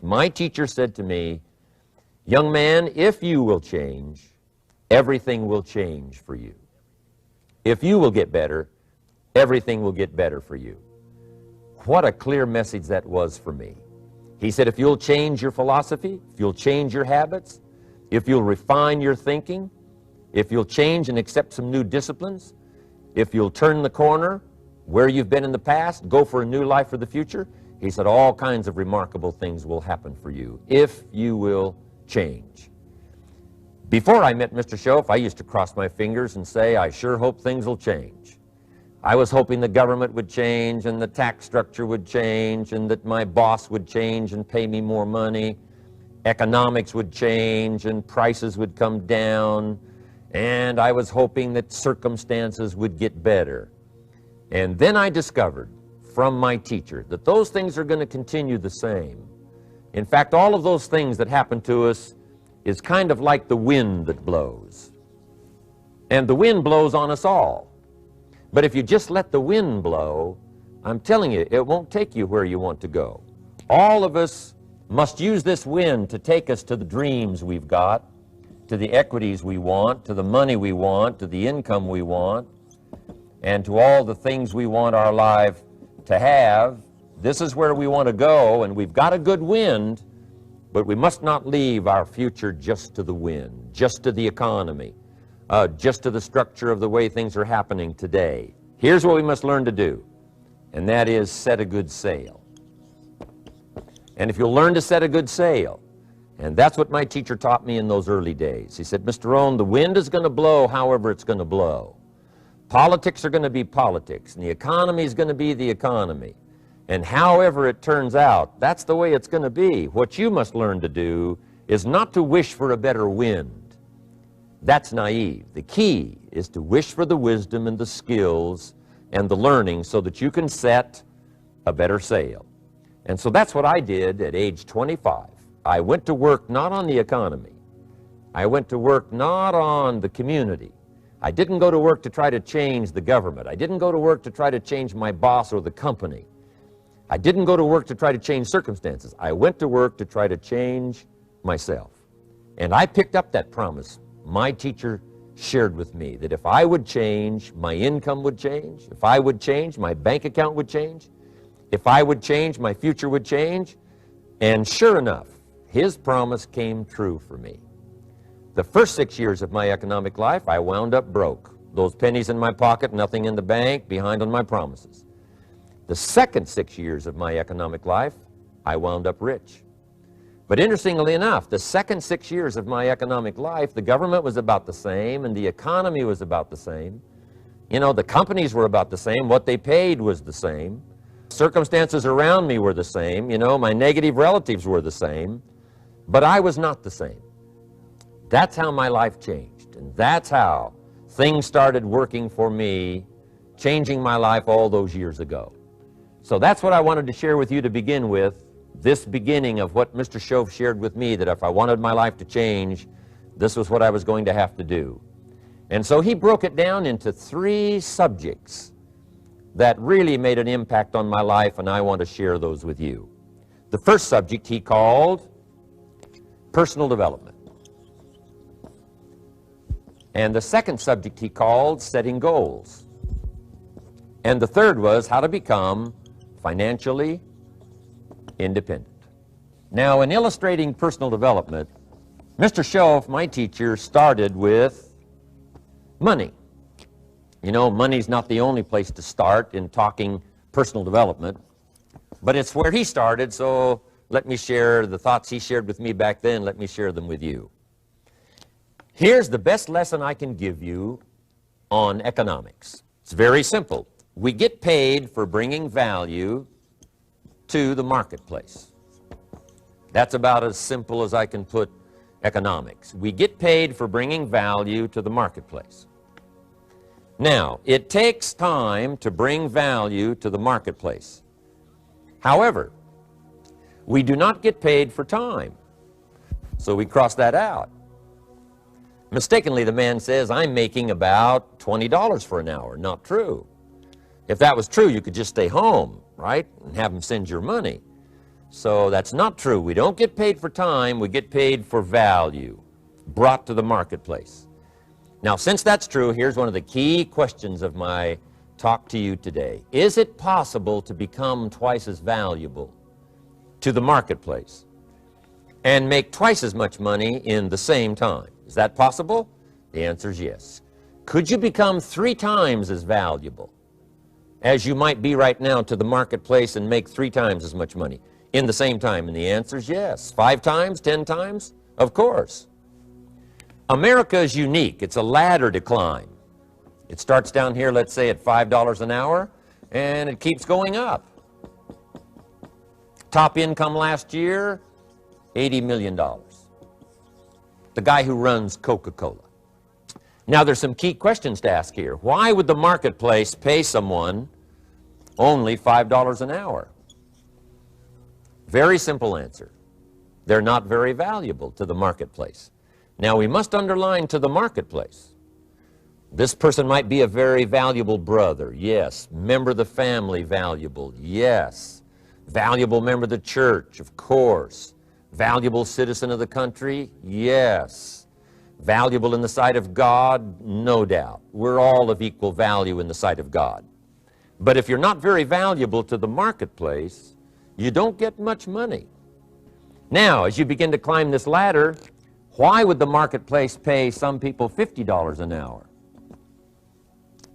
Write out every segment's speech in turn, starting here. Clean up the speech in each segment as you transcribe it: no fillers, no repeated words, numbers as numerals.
My teacher said to me, "Young man, if you will change, everything will change for you. If you will get better, everything will get better for you." What a clear message that was for me. He said, if you'll change your philosophy, if you'll change your habits, if you'll refine your thinking, if you'll change and accept some new disciplines, if you'll turn the corner where you've been in the past, go for a new life for the future, he said all kinds of remarkable things will happen for you if you will change. Before I met Mr. Schoaf, I used to cross my fingers and say, I sure hope things will change. I was hoping the government would change and the tax structure would change and that my boss would change and pay me more money. Economics would change and prices would come down, and I was hoping that circumstances would get better. And then I discovered from my teacher that those things are going to continue the same. In fact, all of those things that happen to us is kind of like the wind that blows. And the wind blows on us all. But if you just let the wind blow, I'm telling you, it won't take you where you want to go. All of us must use this wind to take us to the dreams we've got, to the equities we want, to the money we want, to the income we want, and to all the things we want our life to have. This is where we want to go, and we've got a good wind, but we must not leave our future just to the wind, just to the economy, just to the structure of the way things are happening today. Here's what we must learn to do, and that is set a good sail. And if you'll learn to set a good sail, and that's what my teacher taught me in those early days. He said, Mr. Rohn, the wind is going to blow however it's going to blow. Politics are going to be politics, and the economy is going to be the economy. And however it turns out, that's the way it's going to be. What you must learn to do is not to wish for a better wind. That's naive. The key is to wish for the wisdom and the skills and the learning so that you can set a better sail. And so that's what I did at age 25. I went to work not on the economy. I went to work not on the community. I didn't go to work to try to change the government. I didn't go to work to try to change my boss or the company. I didn't go to work to try to change circumstances. I went to work to try to change myself. And I picked up that promise my teacher shared with me, that if I would change, my income would change. If I would change, my bank account would change. If I would change, my future would change. And sure enough, his promise came true for me. The first 6 years of my economic life, I wound up broke. Those pennies in my pocket, nothing in the bank, behind on my promises. The second 6 years of my economic life, I wound up rich. But interestingly enough, the second 6 years of my economic life, the government was about the same and the economy was about the same. You know, the companies were about the same. What they paid was the same. Circumstances around me were the same. You know, my negative relatives were the same. But I was not the same. That's how my life changed. And that's how things started working for me, changing my life all those years ago. So that's what I wanted to share with you to begin with. This beginning of what Mr. Schoaf shared with me, that if I wanted my life to change, this was what I was going to have to do. And so he broke it down into 3 subjects that really made an impact on my life, and I want to share those with you. The first subject he called personal development. And the second subject he called setting goals. And the third was how to become financially independent. Now, in illustrating personal development, Mr. Schoaf, my teacher, started with money. You know, money's not the only place to start in talking personal development, but it's where he started, so let me share the thoughts he shared with me back then. Let me share them with you. Here's the best lesson I can give you on economics. It's very simple. We get paid for bringing value to the marketplace. That's about as simple as I can put economics. We get paid for bringing value to the marketplace. Now, it takes time to bring value to the marketplace. However, we do not get paid for time, so we cross that out. Mistakenly, the man says, I'm making about $20 for an hour. Not true. If that was true, you could just stay home, right, and have them send your money. So that's not true. We don't get paid for time, we get paid for value brought to the marketplace. Now, since that's true, here's one of the key questions of my talk to you today. Is it possible to become twice as valuable to the marketplace and make twice as much money in the same time? Is that possible? The answer is yes. Could you become 3 times as valuable as you might be right now to the marketplace and make 3 times as much money in the same time? And the answer is yes. 5 times, 10 times? Of course. America is unique. It's a ladder to climb. It starts down here, let's say, at $5 an hour, and it keeps going up. Top income last year, $80 million. The guy who runs Coca-Cola. Now, there's some key questions to ask here. Why would the marketplace pay someone only $5 an hour? Very simple answer. They're not very valuable to the marketplace. Now, we must underline to the marketplace. This person might be a very valuable brother, yes. Member of the family, valuable, yes. Valuable member of the church, of course. Valuable citizen of the country, yes. Valuable in the sight of God, no doubt. We're all of equal value in the sight of God. But if you're not very valuable to the marketplace, you don't get much money. Now, as you begin to climb this ladder, why would the marketplace pay some people $50 an hour?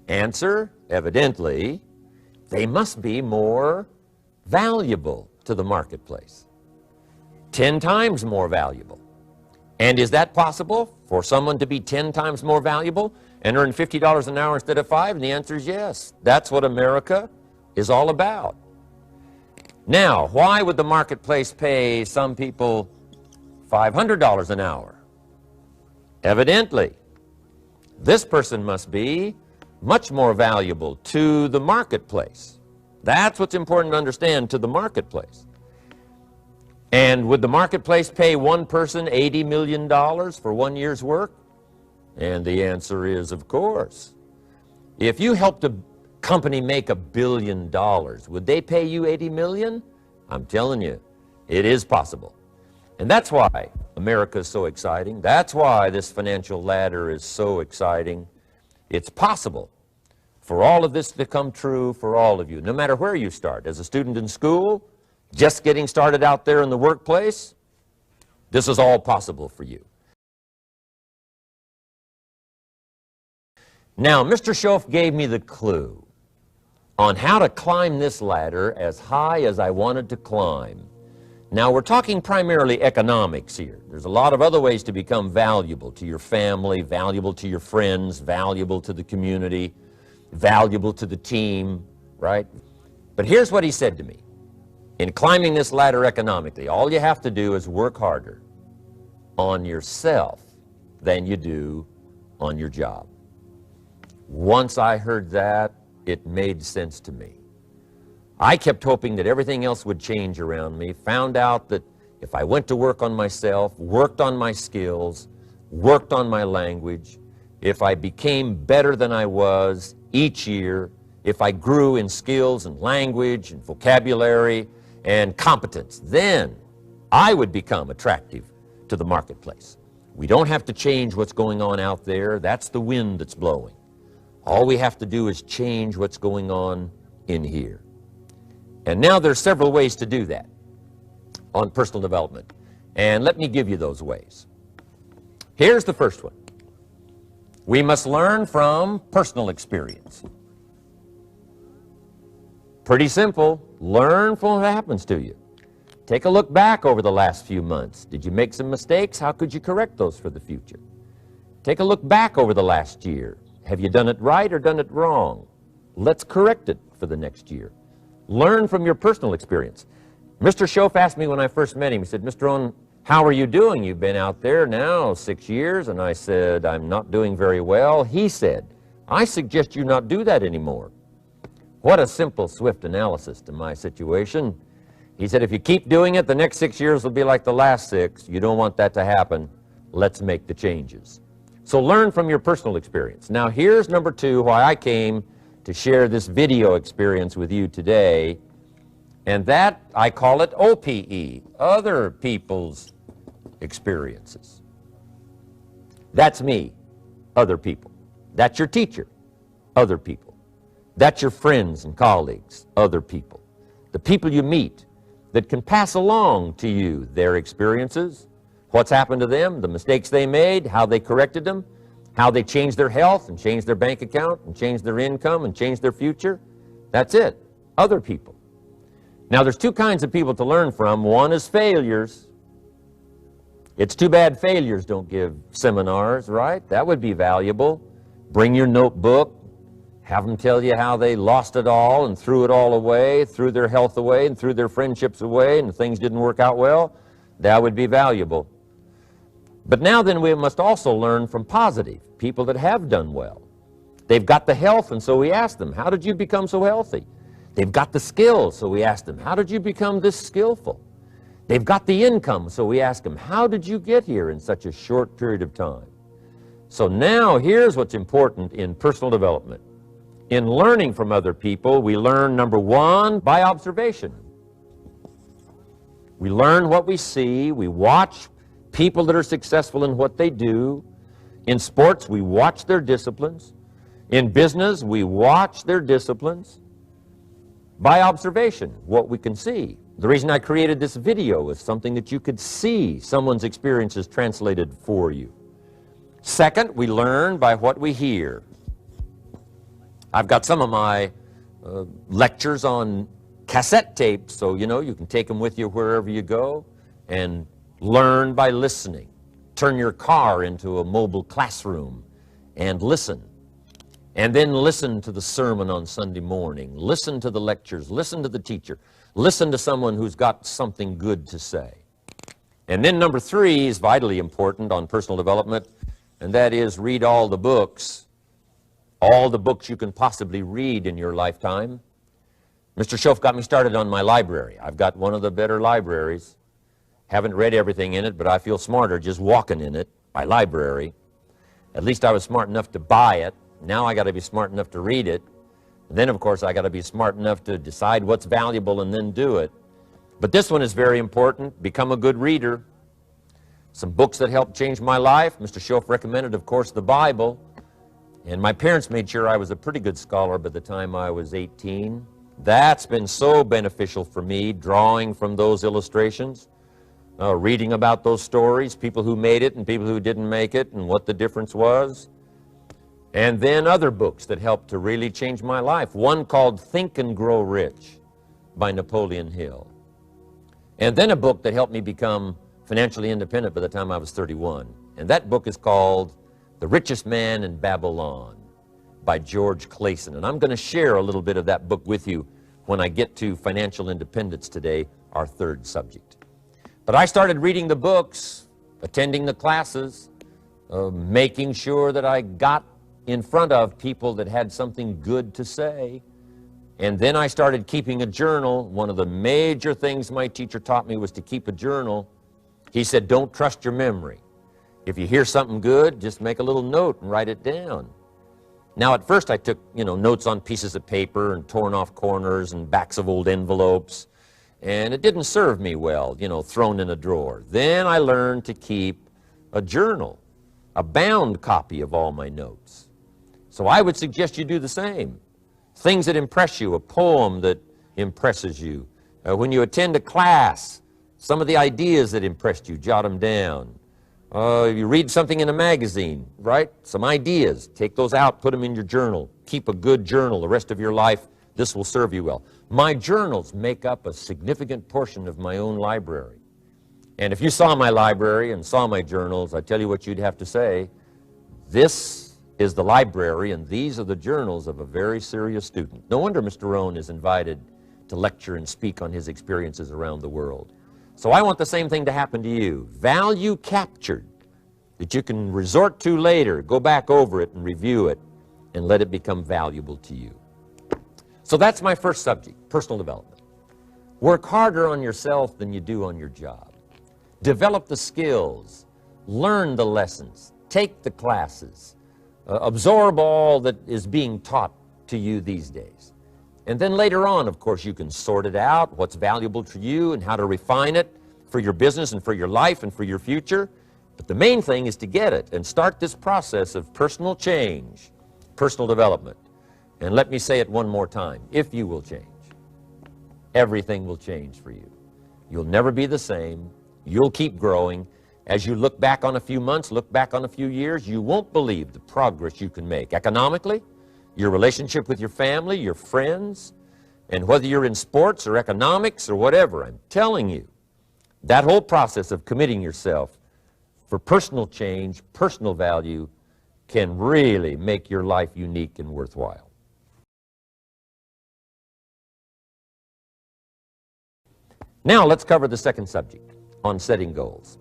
Answer, evidently, they must be more valuable to the marketplace. 10 times more valuable. And is that possible for someone to be 10 times more valuable and earn $50 an hour instead of 5? And the answer is yes. That's what America is all about. Now, why would the marketplace pay some people $500 an hour? Evidently, this person must be much more valuable to the marketplace. That's what's important to understand, to the marketplace. And would the marketplace pay one person $80 million for 1 year's work? And the answer is, of course. If you helped a company make $1 billion, would they pay you $80 million? I'm telling you, it is possible. And that's why America is so exciting. That's why this financial ladder is so exciting. It's possible for all of this to come true for all of you, no matter where you start. As a student in school, just getting started out there in the workplace, this is all possible for you. Now, Mr. Schoaf gave me the clue on how to climb this ladder as high as I wanted to climb. Now, we're talking primarily economics here. There's a lot of other ways to become valuable to your family, valuable to your friends, valuable to the community, valuable to the team, right? But here's what he said to me. In climbing this ladder economically, all you have to do is work harder on yourself than you do on your job. Once I heard that, it made sense to me. I kept hoping that everything else would change around me, found out that if I went to work on myself, worked on my skills, worked on my language, if I became better than I was each year, if I grew in skills and language and vocabulary and competence, then I would become attractive to the marketplace. We don't have to change what's going on out there. That's the wind that's blowing. All we have to do is change what's going on in here. And now there's several ways to do that on personal development. And let me give you those ways. Here's the first one. We must learn from personal experience. Pretty simple. Learn from what happens to you. Take a look back over the last few months. Did you make some mistakes? How could you correct those for the future? Take a look back over the last year. Have you done it right or done it wrong? Let's correct it for the next year. Learn from your personal experience. Mr. Schoaf asked me when I first met him, he said, Mr. Rohn, how are you doing? You've been out there now 6 years. And I said, I'm not doing very well. He said, I suggest you not do that anymore. What a simple, swift analysis to my situation. He said, if you keep doing it, the next 6 years will be like the last 6. You don't want that to happen. Let's make the changes. So learn from your personal experience. Now here's number 2, why I came to share this video experience with you today. And that, I call it OPE, other people's experiences. That's me, other people. That's your teacher, other people. That's your friends and colleagues, other people. The people you meet that can pass along to you their experiences, what's happened to them, the mistakes they made, how they corrected them, how they changed their health and changed their bank account and changed their income and changed their future. That's it, other people. Now, there's two kinds of people to learn from. One is failures. It's too bad failures don't give seminars, right? That would be valuable. Bring your notebook, have them tell you how they lost it all and threw it all away, threw their health away and threw their friendships away and things didn't work out well. That would be valuable. But now then we must also learn from positive, people that have done well. They've got the health, and so we ask them, how did you become so healthy? They've got the skills, so we ask them, how did you become this skillful? They've got the income, so we ask them, how did you get here in such a short period of time? So now here's what's important in personal development. In learning from other people, we learn, number one, by observation. We learn what we see. We watch people that are successful in what they do. In sports, we watch their disciplines. In business, we watch their disciplines. By observation, what we can see. The reason I created this video is something that you could see someone's experiences translated for you. Second, we learn by what we hear. I've got some of my lectures on cassette tapes, so you can take them with you wherever you go and learn by listening. Turn your car into a mobile classroom and listen. And then listen to the sermon on Sunday morning. Listen to the lectures. Listen to the teacher. Listen to someone who's got something good to say. And then number three is vitally important on personal development, and that is read all the books you can possibly read in your lifetime. Mr. Schoaf got me started on my library. I've got one of the better libraries. Haven't read everything in it, but I feel smarter just walking in it, my library. At least I was smart enough to buy it. Now I got to be smart enough to read it. And then, of course, I got to be smart enough to decide what's valuable and then do it. But this one is very important. Become a good reader. Some books that helped change my life. Mr. Schoaf recommended, of course, the Bible. And my parents made sure I was a pretty good scholar by the time I was 18. That's been so beneficial for me, drawing from those illustrations, reading about those stories, people who made it and people who didn't make it and what the difference was. And then other books that helped to really change my life. One called Think and Grow Rich by Napoleon Hill. And then a book that helped me become financially independent by the time I was 31. And that book is called The Richest Man in Babylon by George Clason. And I'm going to share a little bit of that book with you when I get to financial independence today, our third subject. But I started reading the books, attending the classes, making sure that I got in front of people that had something good to say. And then I started keeping a journal. One of the major things my teacher taught me was to keep a journal. He said, don't trust your memory. If you hear something good, just make a little note and write it down. Now, at first I took, notes on pieces of paper and torn off corners and backs of old envelopes. And it didn't serve me well, thrown in a drawer. Then I learned to keep a journal, a bound copy of all my notes. So I would suggest you do the same. Things that impress you, a poem that impresses you. When you attend a class, some of the ideas that impressed you, jot them down. You read something in a magazine, right? Some ideas, take those out, put them in your journal. Keep a good journal the rest of your life. This will serve you well. My journals make up a significant portion of my own library. And if you saw my library and saw my journals, I tell you what you'd have to say. This is the library, and these are the journals of a very serious student. No wonder Mr. Rohn is invited to lecture and speak on his experiences around the world. So I want the same thing to happen to you. Value captured, that you can resort to later, go back over it and review it, and let it become valuable to you. So that's my first subject, personal development. Work harder on yourself than you do on your job. Develop the skills, learn the lessons, take the classes, absorb all that is being taught to you these days. And then later on, of course, you can sort it out, what's valuable to you and how to refine it for your business and for your life and for your future. But the main thing is to get it and start this process of personal change, personal development. And let me say it one more time. If you will change, everything will change for you. You'll never be the same. You'll keep growing. As you look back on a few months, look back on a few years, you won't believe the progress you can make economically, your relationship with your family, your friends, and whether you're in sports or economics or whatever. I'm telling you, that whole process of committing yourself for personal change, personal value, can really make your life unique and worthwhile. Now let's cover the second subject, on setting goals.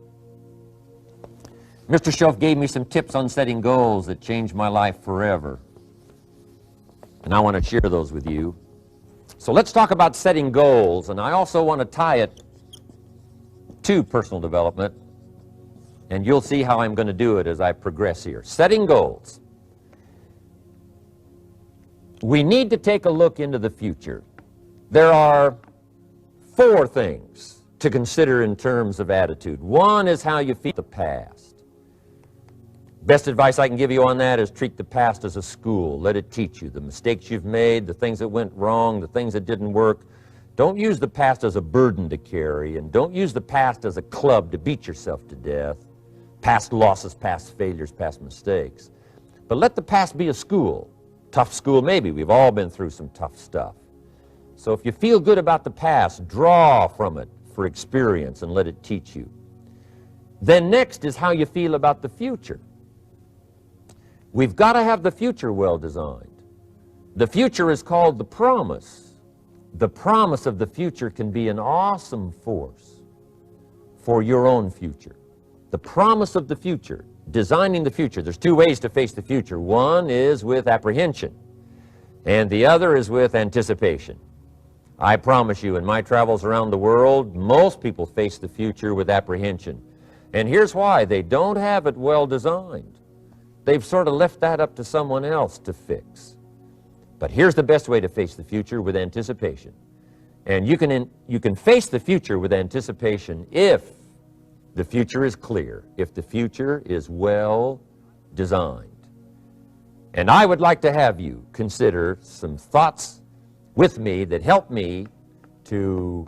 Mr. Shelf gave me some tips on setting goals that changed my life forever. And I want to share those with you. So let's talk about setting goals, and I also want to tie it to personal development, and you'll see how I'm going to do it as I progress here. Setting goals. We need to take a look into the future. There are 4 things to consider in terms of attitude. One is how you feel the past. Best advice I can give you on that is treat the past as a school. Let it teach you the mistakes you've made, the things that went wrong, the things that didn't work. Don't use the past as a burden to carry, and don't use the past as a club to beat yourself to death. Past losses, past failures, past mistakes. But let the past be a school. Tough school maybe. We've all been through some tough stuff. So if you feel good about the past, draw from it for experience and let it teach you. Then next is how you feel about the future. We've got to have the future well designed. The future is called the promise. The promise of the future can be an awesome force for your own future. The promise of the future, designing the future. There's 2 ways to face the future. One is with apprehension, and the other is with anticipation. I promise you, in my travels around the world, most people face the future with apprehension. And here's why. They don't have it well designed. They've sort of left that up to someone else to fix. But here's the best way to face the future, with anticipation. And you can face the future with anticipation if the future is clear, if the future is well designed. And I would like to have you consider some thoughts with me that help me to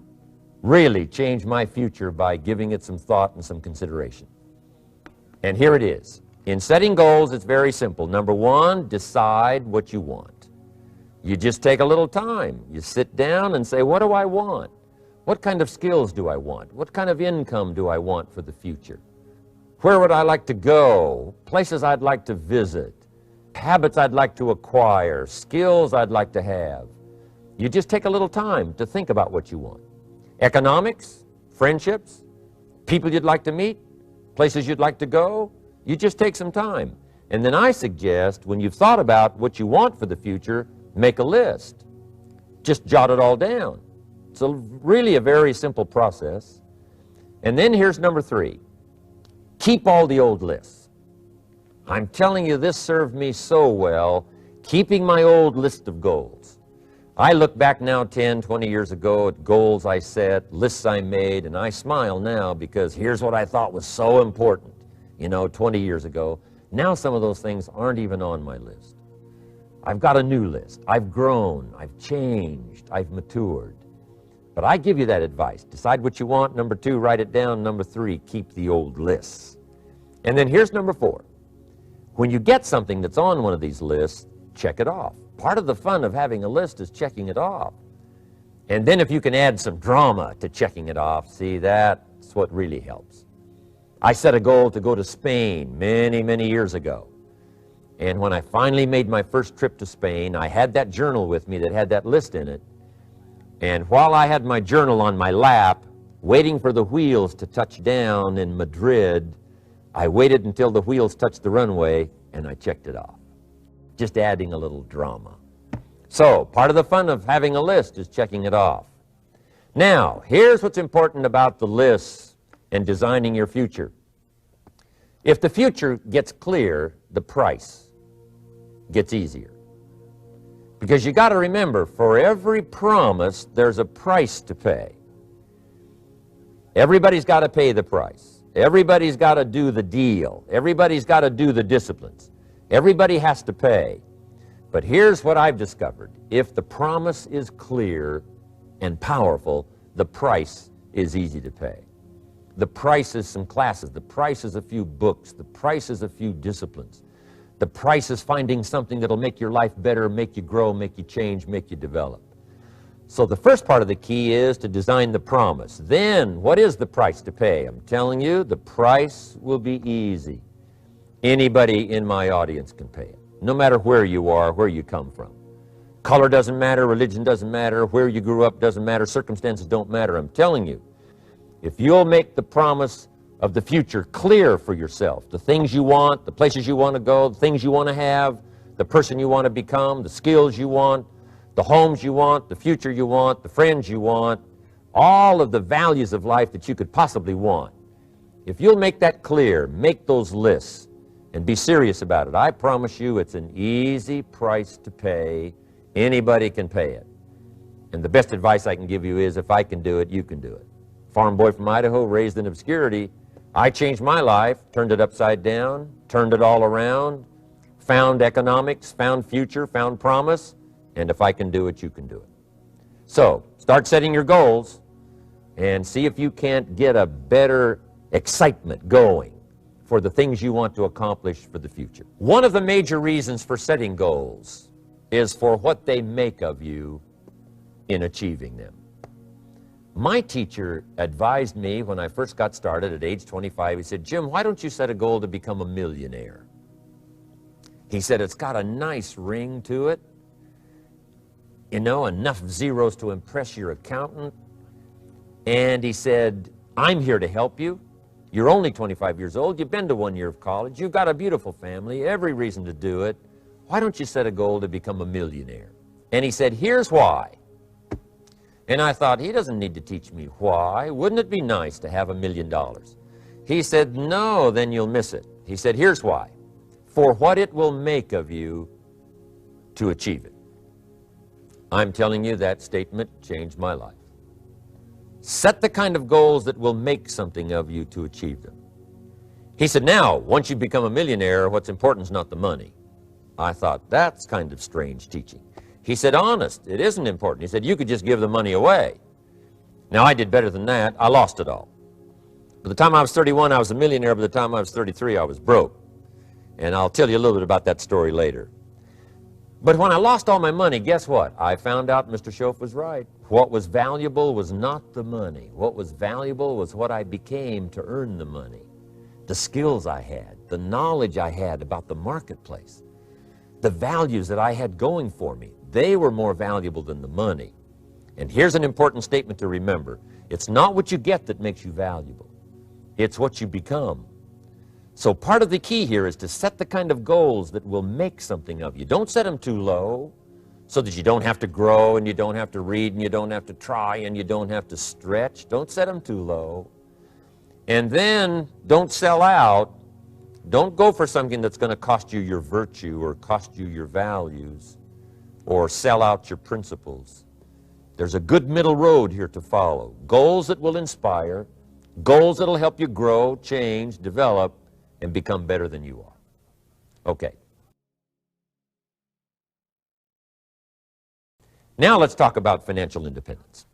really change my future by giving it some thought and some consideration. And here it is. In setting goals, it's very simple. Number 1, decide what you want. You just take a little time. You sit down and say, what do I want? What kind of skills do I want? What kind of income do I want for the future? Where would I like to go? Places I'd like to visit? Habits I'd like to acquire? Skills I'd like to have? You just take a little time to think about what you want. Economics, friendships, people you'd like to meet, places you'd like to go. You just take some time. And then I suggest, when you've thought about what you want for the future, make a list. Just jot it all down. It's really a very simple process. And then here's number 3. Keep all the old lists. I'm telling you, this served me so well, keeping my old list of goals. I look back now 10, 20 years ago at goals I set, lists I made, and I smile now because here's what I thought was so important. 20 years ago. Now some of those things aren't even on my list. I've got a new list. I've grown. I've changed. I've matured. But I give you that advice. Decide what you want. Number 2, write it down. Number 3, keep the old lists. And then here's number 4. When you get something that's on one of these lists, check it off. Part of the fun of having a list is checking it off. And then if you can add some drama to checking it off, see, that's what really helps. I set a goal to go to Spain many, many years ago. And when I finally made my first trip to Spain, I had that journal with me that had that list in it. And while I had my journal on my lap, waiting for the wheels to touch down in Madrid, I waited until the wheels touched the runway, and I checked it off. Just adding a little drama. So, part of the fun of having a list is checking it off. Now, here's what's important about the lists and designing your future. If the future gets clear, the price gets easier. Because you got to remember, for every promise, there's a price to pay. Everybody's got to pay the price. Everybody's got to do the deal. Everybody's got to do the disciplines. Everybody has to pay. But here's what I've discovered. If the promise is clear and powerful, the price is easy to pay. The price is some classes. The price is a few books. The price is a few disciplines. The price is finding something that'll make your life better, make you grow, make you change, make you develop. So the first part of the key is to design the promise. Then, what is the price to pay? I'm telling you, the price will be easy. Anybody in my audience can pay it, no matter where you are, where you come from. Color doesn't matter, religion doesn't matter, where you grew up doesn't matter, circumstances don't matter. I'm telling you, if you'll make the promise of the future clear for yourself, the things you want, the places you want to go, the things you want to have, the person you want to become, the skills you want, the homes you want, the future you want, the friends you want, all of the values of life that you could possibly want. If you'll make that clear, make those lists, and be serious about it, I promise you it's an easy price to pay. Anybody can pay it. And the best advice I can give you is, if I can do it, you can do it. Farm boy from Idaho, raised in obscurity, I changed my life, turned it upside down, turned it all around, found economics, found future, found promise, and if I can do it, you can do it. So, start setting your goals and see if you can't get a better excitement going for the things you want to accomplish for the future. One of the major reasons for setting goals is for what they make of you in achieving them. My teacher advised me when I first got started at age 25, he said, "Jim, why don't you set a goal to become a millionaire?" He said, "It's got a nice ring to it. You know, enough zeros to impress your accountant." And he said, "I'm here to help you. You're only 25 years old. You've been to 1 year of college. You've got a beautiful family, every reason to do it. Why don't you set a goal to become a millionaire?" And he said, "Here's why." And I thought, he doesn't need to teach me why. Wouldn't it be nice to have $1 million? He said, "No, then you'll miss it." He said, "Here's why. For what it will make of you to achieve it." I'm telling you, that statement changed my life. Set the kind of goals that will make something of you to achieve them. He said, "Now, once you become a millionaire, what's important is not the money." I thought, that's kind of strange teaching. He said, "Honest, it isn't important." He said, "You could just give the money away." Now, I did better than that. I lost it all. By the time I was 31, I was a millionaire. By the time I was 33, I was broke. And I'll tell you a little bit about that story later. But when I lost all my money, guess what? I found out Mr. Schoaf was right. What was valuable was not the money. What was valuable was what I became to earn the money. The skills I had, the knowledge I had about the marketplace, the values that I had going for me. They were more valuable than the money. And here's an important statement to remember. It's not what you get that makes you valuable. It's what you become. So part of the key here is to set the kind of goals that will make something of you. Don't set them too low so that you don't have to grow and you don't have to read and you don't have to try and you don't have to stretch. Don't set them too low. And then don't sell out. Don't go for something that's going to cost you your virtue or cost you your values or sell out your principles. There's a good middle road here to follow. Goals that will inspire, goals that will help you grow, change, develop, and become better than you are. Okay. Now let's talk about financial independence.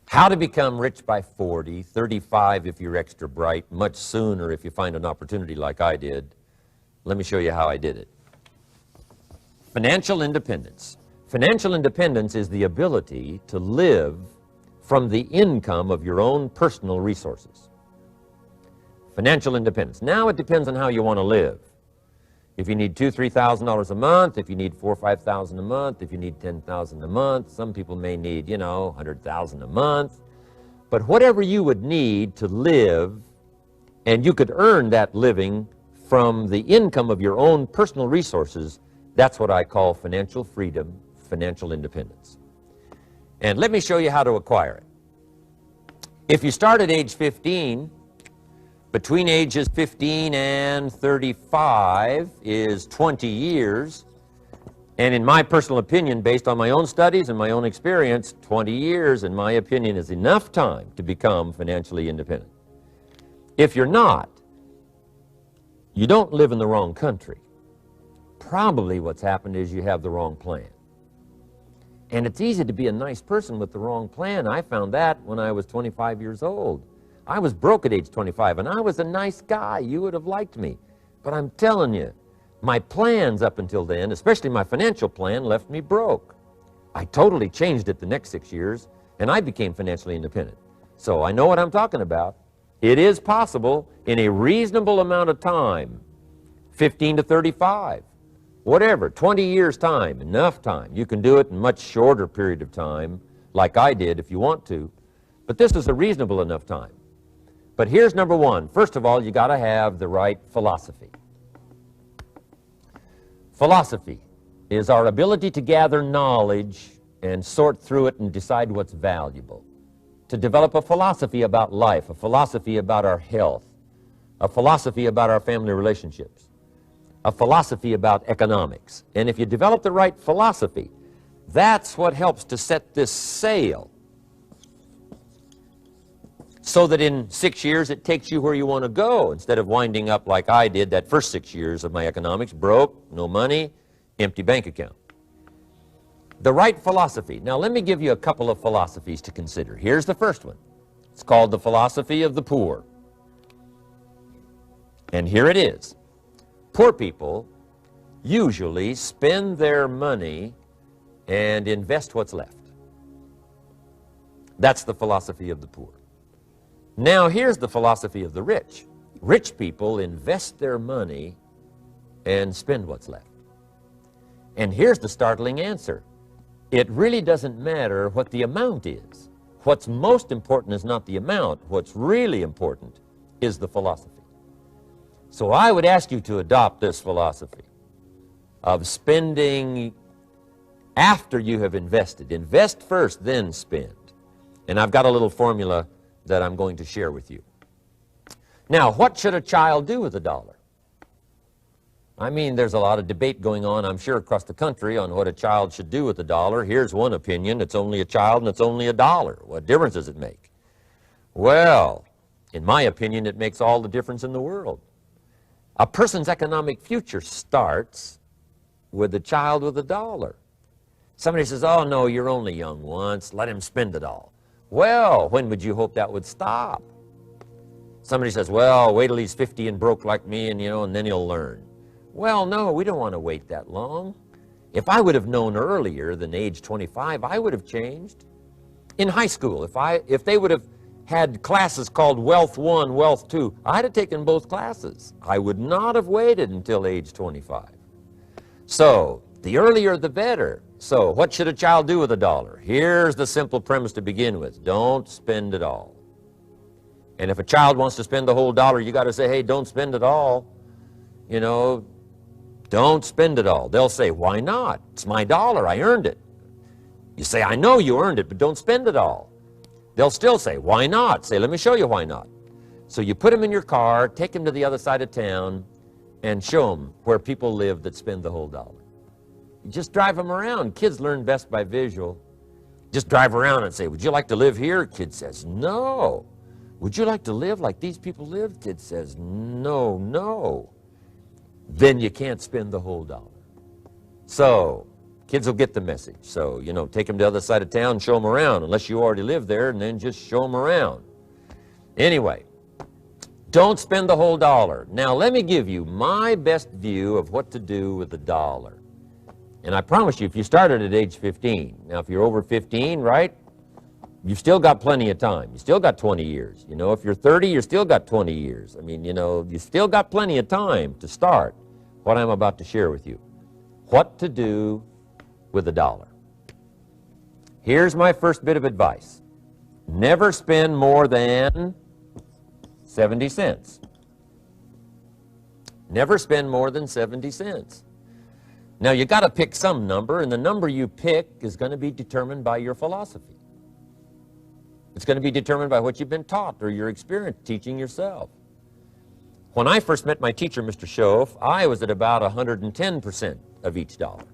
How to become rich by 40, 35 if you're extra bright, much sooner if you find an opportunity like I did. Let me show you how I did it. Financial independence. Financial independence is the ability to live from the income of your own personal resources. Financial independence. Now it depends on how you want to live. If you need $2,000, $3,000 a month, if you need $4,000 or $5,000 a month, if you need $10,000 a month, some people may need, $100,000 a month. But whatever you would need to live, and you could earn that living from the income of your own personal resources, that's what I call financial freedom, financial independence. And let me show you how to acquire it. If you start at age 15, between ages 15 and 35 is 20 years. And in my personal opinion, based on my own studies and my own experience, 20 years, in my opinion, is enough time to become financially independent. If you're not, you don't live in the wrong country. Probably what's happened is you have the wrong plan. And it's easy to be a nice person with the wrong plan. I found that when I was 25 years old. I was broke at age 25, and I was a nice guy. You would have liked me. But I'm telling you, my plans up until then, especially my financial plan, left me broke. I totally changed it the next 6 years, and I became financially independent. So I know what I'm talking about. It is possible in a reasonable amount of time, 15 to 35, whatever, 20 years time, enough time. You can do it in a much shorter period of time, like I did if you want to, but this is a reasonable enough time. But here's number one. First of all, you got to have the right philosophy. Philosophy is our ability to gather knowledge and sort through it and decide what's valuable. To develop a philosophy about life, a philosophy about our health, a philosophy about our family relationships, a philosophy about economics. And if you develop the right philosophy, that's what helps to set this sail so that in 6 years it takes you where you want to go instead of winding up like I did that first 6 years of my economics, broke, no money, empty bank account. The right philosophy. Now let me give you a couple of philosophies to consider. Here's the first one. It's called the philosophy of the poor. And here it is. Poor people usually spend their money and invest what's left. That's the philosophy of the poor. Now here's the philosophy of the rich. Rich people invest their money and spend what's left. And here's the startling answer. It really doesn't matter what the amount is. What's most important is not the amount. What's really important is the philosophy. So I would ask you to adopt this philosophy of spending after you have invested. Invest first, then spend. And I've got a little formula that I'm going to share with you. Now, what should a child do with a dollar? I mean, there's a lot of debate going on, I'm sure, across the country on what a child should do with a dollar. Here's one opinion. It's only a child and it's only a dollar. What difference does it make? Well, in my opinion, it makes all the difference in the world. A person's economic future starts with a child with a dollar. Somebody says, oh, no, you're only young once. Let him spend it all. Well, when would you hope that would stop? Somebody says, well, wait till he's 50 and broke like me and, and then he'll learn. Well, no, we don't want to wait that long. If I would have known earlier than age 25, I would have changed. In high school, if they would have had classes called Wealth 1, Wealth 2, I'd have taken both classes. I would not have waited until age 25. So, the earlier the better. So, what should a child do with a dollar? Here's the simple premise to begin with. Don't spend it all. And if a child wants to spend the whole dollar, you got to say, hey, don't spend it all. Don't spend it all. They'll say, why not? It's my dollar. I earned it. You say, I know you earned it, but don't spend it all. They'll still say, why not? Say, let me show you why not. So you put them in your car, take them to the other side of town, and show them where people live that spend the whole dollar. You just drive them around. Kids learn best by visual. Just drive around and say, would you like to live here? Kid says, no. Would you like to live like these people live? Kid says, no, no. Then you can't spend the whole dollar. So, kids will get the message. So, take them to the other side of town, show them around, unless you already live there, and then just show them around. Anyway, don't spend the whole dollar. Now, let me give you my best view of what to do with the dollar. And I promise you, if you started at age 15, now if you're over 15, right, you've still got plenty of time. You still got 20 years. If you're 30, you've still got 20 years. I mean, you still got plenty of time to start what I'm about to share with you. What to do with a dollar. Here's my first bit of advice. Never spend more than 70 cents. Never spend more than 70 cents. Now, you got to pick some number, and the number you pick is going to be determined by your philosophy. It's going to be determined by what you've been taught or your experience teaching yourself. When I first met my teacher, Mr. Schoaf, I was at about 110% of each dollar.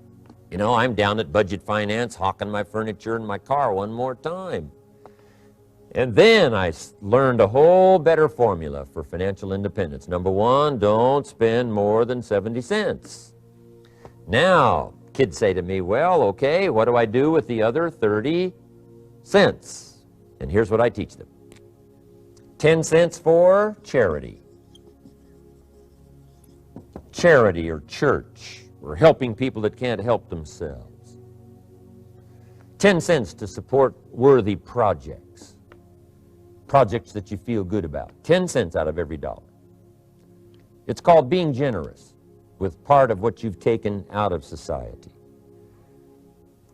You know, I'm down at Budget Finance hawking my furniture and my car one more time. And then I learned a whole better formula for financial independence. Number one, don't spend more than 70 cents. Now, kids say to me, well, okay, what do I do with the other 30 cents? And here's what I teach them. 10 cents for charity. Charity or church, or helping people that can't help themselves. 10 cents to support worthy projects. Projects that you feel good about. 10 cents out of every dollar. It's called being generous with part of what you've taken out of society.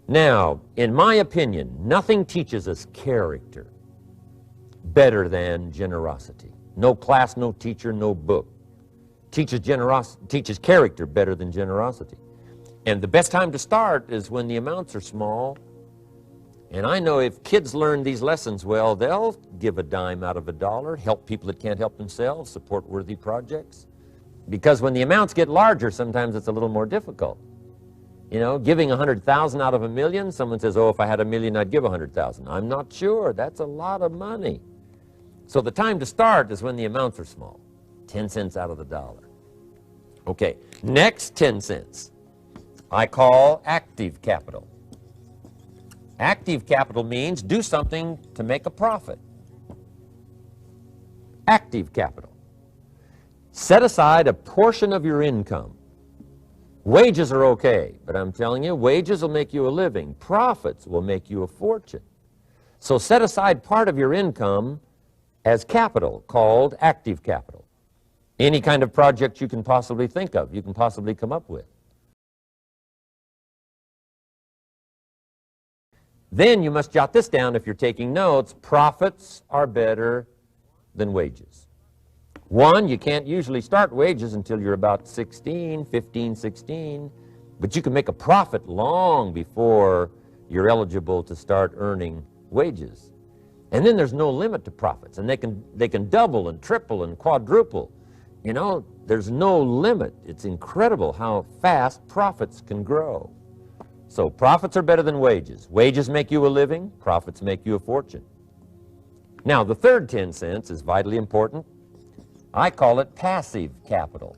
Now, in my opinion, nothing teaches us character better than generosity. No class, no teacher, no book teaches character better than generosity. And the best time to start is when the amounts are small. And I know if kids learn these lessons well, they'll give a dime out of a dollar, help people that can't help themselves, support worthy projects. Because when the amounts get larger, sometimes it's a little more difficult. You know, giving 100,000 out of a million, someone says, oh, if I had a million, I'd give 100,000. I'm not sure. That's a lot of money. So the time to start is when the amounts are small. 10 cents out of the dollar. Okay, next 10 cents I call active capital. Active capital means do something to make a profit. Active capital. Set aside a portion of your income. Wages are okay, but I'm telling you, wages will make you a living. Profits will make you a fortune. So set aside part of your income as capital, called active capital. Any kind of project you can possibly think of, you can possibly come up with. Then you must jot this down if you're taking notes. Profits are better than wages. One, you can't usually start wages until you're about 16, 15, 16, but you can make a profit long before you're eligible to start earning wages. And then there's no limit to profits, and they can double and triple and quadruple. You know, there's no limit. It's incredible how fast profits can grow. So profits are better than wages. Wages make you a living, profits make you a fortune. Now, the third 10 cents is vitally important. I call it passive capital.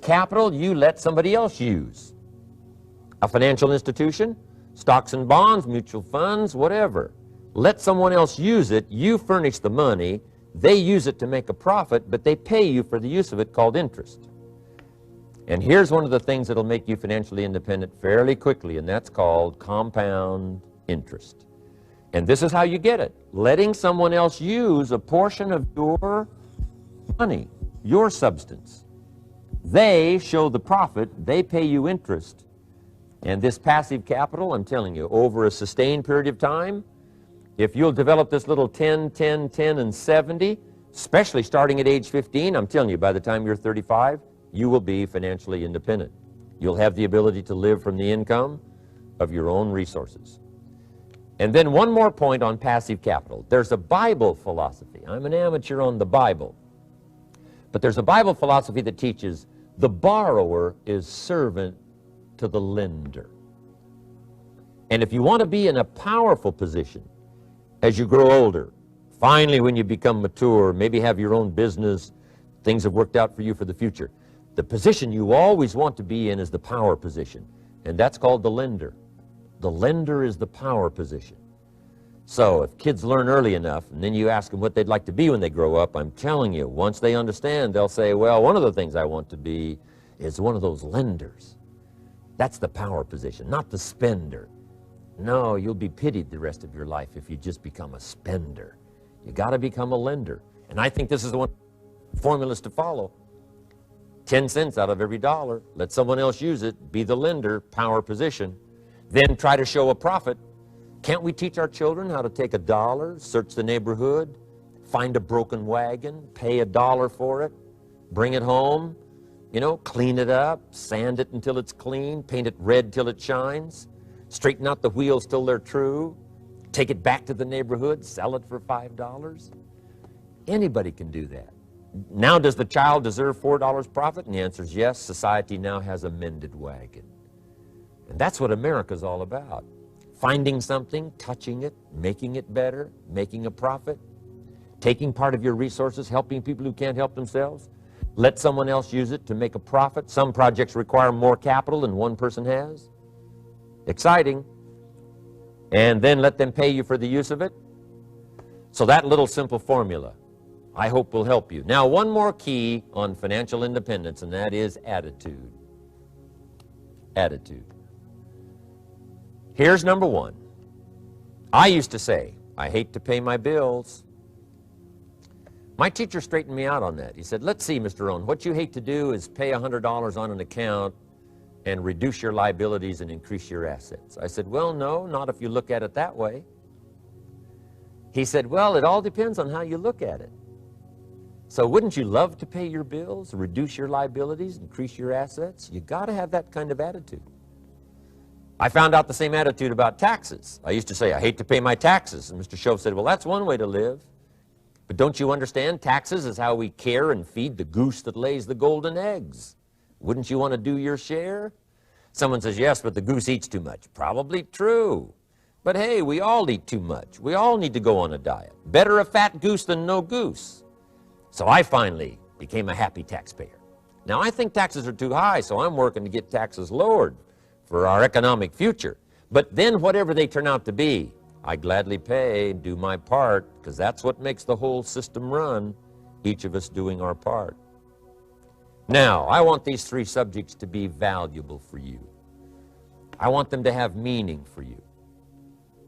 Capital you let somebody else use. A financial institution, stocks and bonds, mutual funds, whatever. Let someone else use it. You furnish the money. They use it to make a profit, but they pay you for the use of it, called interest. And here's one of the things that'll make you financially independent fairly quickly, and that's called compound interest. And this is how you get it. Letting someone else use a portion of your money, your substance. They show the profit, they pay you interest. And this passive capital, I'm telling you, over a sustained period of time, if you'll develop this little 10, 10, 10, and 70, especially starting at age 15, I'm telling you, by the time you're 35, you will be financially independent. You'll have the ability to live from the income of your own resources. And then one more point on passive capital. There's a Bible philosophy. I'm an amateur on the Bible. But there's a Bible philosophy that teaches the borrower is servant to the lender. And if you want to be in a powerful position as you grow older, finally when you become mature, maybe have your own business, things have worked out for you for the future, the position you always want to be in is the power position, and that's called the lender. The lender is the power position. So if kids learn early enough, and then you ask them what they'd like to be when they grow up, I'm telling you, once they understand, they'll say, well, one of the things I want to be is one of those lenders. That's the power position, not the spender. No, you'll be pitied the rest of your life if you just become a spender. You got to become a lender. And I think this is the one formulas to follow. 10 cents out of every dollar. Let someone else use it. Be the lender, power position. Then try to show a profit. Can't we teach our children how to take $1, search the neighborhood, find a broken wagon, pay $1 for it, bring it home, you know, clean it up, sand it until it's clean, paint it red till it shines, straighten out the wheels till they're true, take it back to the neighborhood, sell it for $5? Anybody can do that. Now, does the child deserve $4 profit? And the answer is yes. Society now has a mended wagon. And that's what America's all about. Finding something, touching it, making it better, making a profit, taking part of your resources, helping people who can't help themselves. Let someone else use it to make a profit. Some projects require more capital than one person has. Exciting. And then let them pay you for the use of it. So that little simple formula, I hope, will help you. Now, one more key on financial independence, and that is attitude. Attitude. Here's number one. I used to say, I hate to pay my bills. My teacher straightened me out on that. He said, let's see, Mr. Rohn, what you hate to do is pay $100 on an account and reduce your liabilities and increase your assets. I said, well, no, not if you look at it that way. He said, well, it all depends on how you look at it. So wouldn't you love to pay your bills, reduce your liabilities, increase your assets? You got to have that kind of attitude. I found out the same attitude about taxes. I used to say, I hate to pay my taxes. And Mr. Shove said, well, that's one way to live. But don't you understand? Taxes is how we care and feed the goose that lays the golden eggs. Wouldn't you want to do your share? Someone says, yes, but the goose eats too much. Probably true. But hey, we all eat too much. We all need to go on a diet. Better a fat goose than no goose. So I finally became a happy taxpayer. Now, I think taxes are too high, so I'm working to get taxes lowered for our economic future. But then whatever they turn out to be, I gladly pay, do my part, because that's what makes the whole system run, each of us doing our part. Now, I want these three subjects to be valuable for you. I want them to have meaning for you.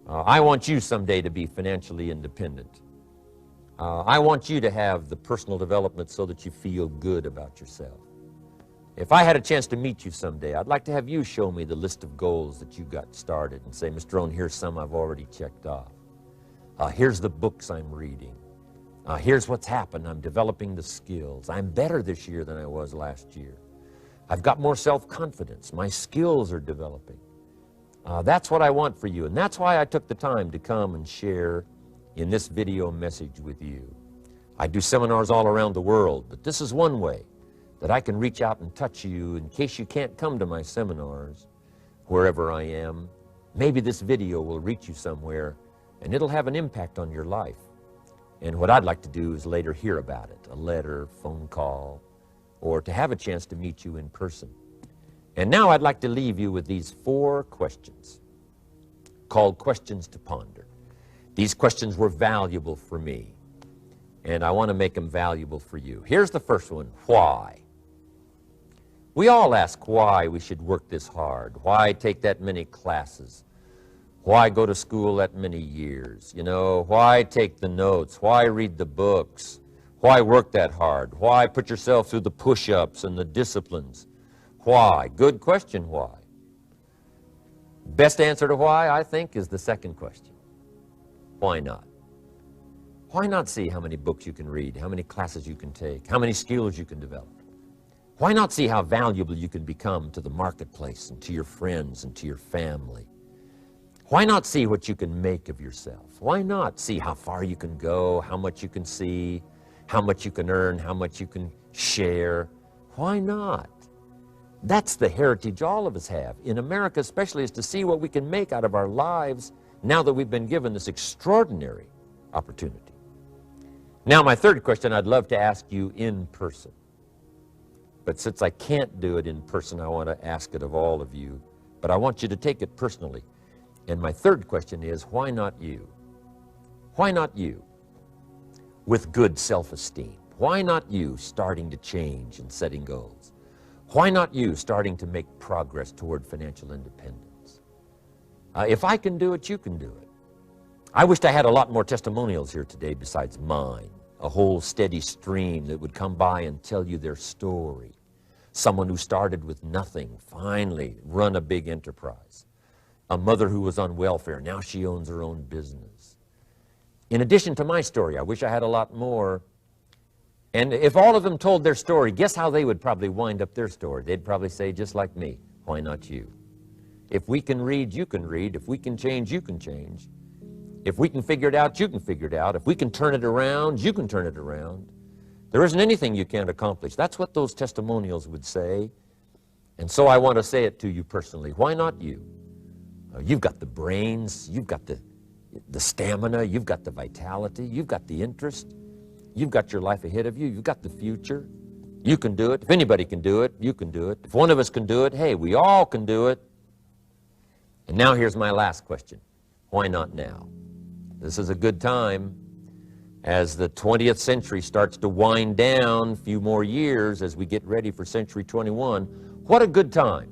I want you someday to be financially independent. I want you to have the personal development so that you feel good about yourself. If I had a chance to meet you someday, I'd like to have you show me the list of goals that you got started and say, Mr. Rohn, here's some I've already checked off. Here's the books I'm reading. Here's what's happened. I'm developing the skills. I'm better this year than I was last year. I've got more self-confidence. My skills are developing. That's what I want for you, and that's why I took the time to come and share in this video message with you. I do seminars all around the world, but this is one way that I can reach out and touch you in case you can't come to my seminars, wherever I am. Maybe this video will reach you somewhere, and it'll have an impact on your life. And what I'd like to do is later hear about it, a letter, phone call, or to have a chance to meet you in person. And now I'd like to leave you with these 4 questions called questions to ponder. These questions were valuable for me, and I want to make them valuable for you. Here's the first one, why? We all ask why we should work this hard, why take that many classes, why go to school that many years, you know, why take the notes, why read the books, why work that hard, why put yourself through the push-ups and the disciplines, why? Good question, why? Best answer to why, I think, is the second question. Why not? Why not see how many books you can read, how many classes you can take, how many skills you can develop? Why not see how valuable you can become to the marketplace and to your friends and to your family? Why not see what you can make of yourself? Why not see how far you can go, how much you can see, how much you can earn, how much you can share? Why not? That's the heritage all of us have, in America especially, is to see what we can make out of our lives now that we've been given this extraordinary opportunity. Now, my third question I'd love to ask you in person. But since I can't do it in person, I want to ask it of all of you. But I want you to take it personally. And my third question is, why not you? Why not you? With good self-esteem. Why not you starting to change and setting goals? Why not you starting to make progress toward financial independence? If I can do it, you can do it. I wished I had a lot more testimonials here today besides mine. A whole steady stream that would come by and tell you their story. Someone who started with nothing, finally run a big enterprise. A mother who was on welfare, now she owns her own business. In addition to my story, I wish I had a lot more. And if all of them told their story, guess how they would probably wind up their story? They'd probably say, just like me, why not you? If we can read, you can read. If we can change, you can change. If we can figure it out, you can figure it out. If we can turn it around, you can turn it around. There isn't anything you can't accomplish. That's what those testimonials would say. And so I want to say it to you personally. Why not you? You've got the brains, you've got the stamina, you've got the vitality, you've got the interest, you've got your life ahead of you, you've got the future. You can do it. If anybody can do it, you can do it. If one of us can do it, hey, we all can do it. And now here's my last question. Why not now? This is a good time as the 20th century starts to wind down, a few more years as we get ready for century 21. What a good time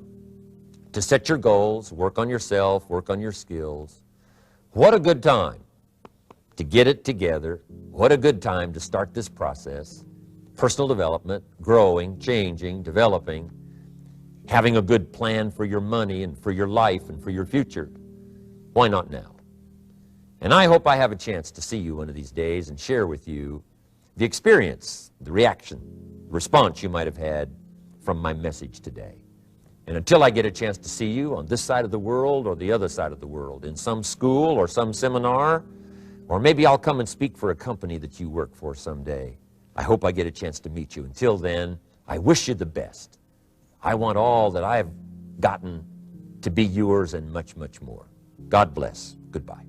to set your goals, work on yourself, work on your skills. What a good time to get it together. What a good time to start this process. Personal development, growing, changing, developing, having a good plan for your money and for your life and for your future. Why not now? And I hope I have a chance to see you one of these days and share with you the experience, the reaction, the response you might have had from my message today. And until I get a chance to see you on this side of the world or the other side of the world, in some school or some seminar, or maybe I'll come and speak for a company that you work for someday, I hope I get a chance to meet you. Until then, I wish you the best. I want all that I've gotten to be yours and much, much more. God bless. Goodbye.